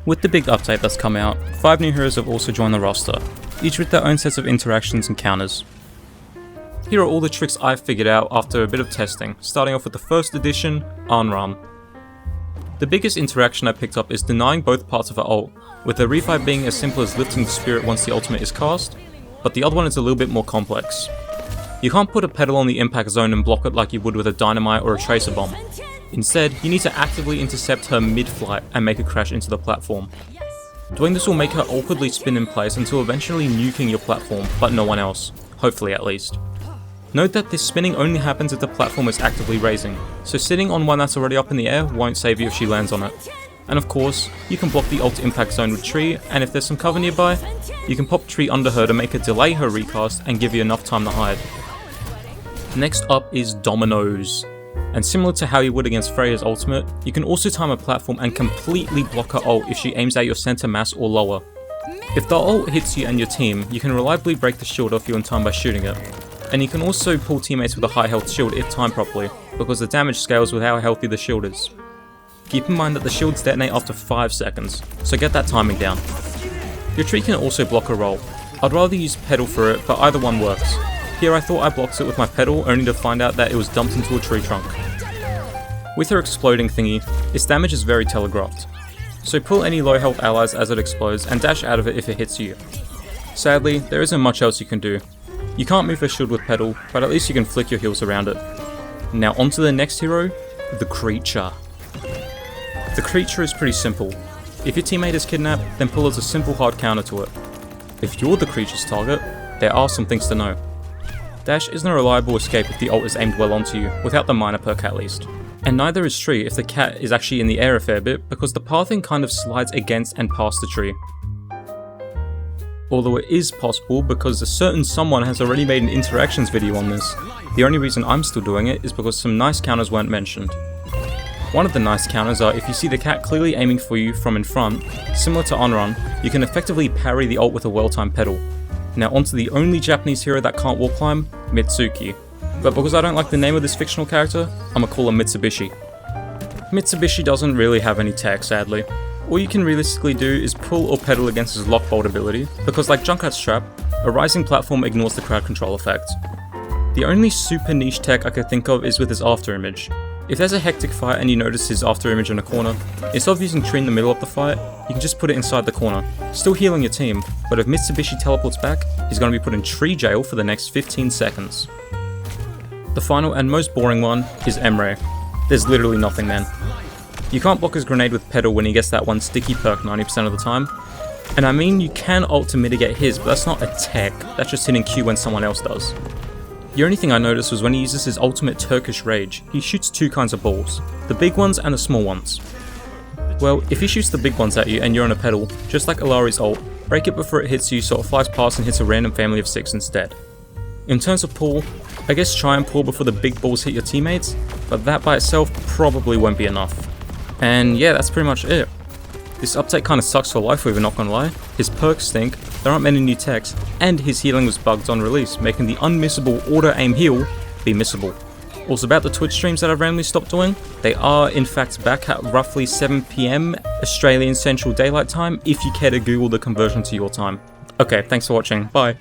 With the big update that's come out, 5 new heroes have also joined the roster, each with their own sets of interactions and counters. Here are all the tricks I've figured out after a bit of testing, starting off with the first edition, Anran. The biggest interaction I picked up is denying both parts of her ult, with the revive being as simple as lifting the spirit once the ultimate is cast, but the other one is a little bit more complex. You can't put a pedal on the impact zone and block it like you would with a dynamite or a tracer bomb. Instead, you need to actively intercept her mid-flight and make her crash into the platform. Doing this will make her awkwardly spin in place until eventually nuking your platform, but no one else, hopefully at least. Note that this spinning only happens if the platform is actively raising, so sitting on one that's already up in the air won't save you if she lands on it. And of course, you can block the ult impact zone with tree, and if there's some cover nearby, you can pop tree under her to make her delay her recast and give you enough time to hide. Next up is dominoes. And similar to how you would against Freya's ultimate, you can also time a platform and completely block her ult if she aims at your center mass or lower. If the ult hits you and your team, you can reliably break the shield off you in time by shooting it. And you can also pull teammates with a high health shield if timed properly, because the damage scales with how healthy the shield is. Keep in mind that the shields detonate after 5 seconds, so get that timing down. Your tree can also block a roll. I'd rather use pedal for it, but either one works. Here I thought I blocked it with my pedal, only to find out that it was dumped into a tree trunk. With her exploding thingy, its damage is very telegraphed. So pull any low health allies as it explodes and dash out of it if it hits you. Sadly, there isn't much else you can do. You can't move her shield with pedal, but at least you can flick your heals around it. Now onto the next hero, the creature. The creature is pretty simple. If your teammate is kidnapped, then pull as a simple hard counter to it. If you're the creature's target, there are some things to know. Dash isn't a reliable escape if the ult is aimed well onto you, without the minor perk at least. And neither is tree if the cat is actually in the air a fair bit, because the pathing kind of slides against and past the tree. Although it is possible because a certain someone has already made an interactions video on this. The only reason I'm still doing it is because some nice counters weren't mentioned. One of the nice counters are if you see the cat clearly aiming for you from in front, similar to Anran, you can effectively parry the ult with a well-timed pedal. Now onto the only Japanese hero that can't wall climb, Mitsuki. But because I don't like the name of this fictional character, I'ma call her Mitsubishi. Mitsubishi doesn't really have any tech, sadly. All you can realistically do is pull or pedal against his lock bolt ability, because like Junkrat's trap, a rising platform ignores the crowd control effect. The only super niche tech I could think of is with his after image. If there's a hectic fight and you notice his after image in a corner, instead of using tree in the middle of the fight, you can just put it inside the corner, still healing your team, but if Mitsubishi teleports back, he's going to be put in tree jail for the next 15 seconds. The final and most boring one is Emre. There's literally nothing, man. You can't block his grenade with pedal when he gets that one sticky perk 90% of the time. And I mean, you can ult to mitigate his, but that's not a tech, that's just hitting Q when someone else does. The only thing I noticed was when he uses his ultimate Turkish rage, he shoots 2 kinds of balls, the big ones and the small ones. Well, if he shoots the big ones at you and you're on a pedal, just like Alari's ult, break it before it hits you so it flies past and hits a random family of 6 instead. In terms of pull, I guess try and pull before the big balls hit your teammates, but that by itself probably won't be enough. And yeah, that's pretty much it. This update kinda sucks for Lifeweaver, not gonna lie. His perks stink, there aren't many new techs, and his healing was bugged on release, making the unmissable auto-aim heal be missable. Also about the Twitch streams that I've randomly stopped doing, they are in fact back at roughly 7 PM Australian Central Daylight Time if you care to Google the conversion to your time. Okay, thanks for watching, bye.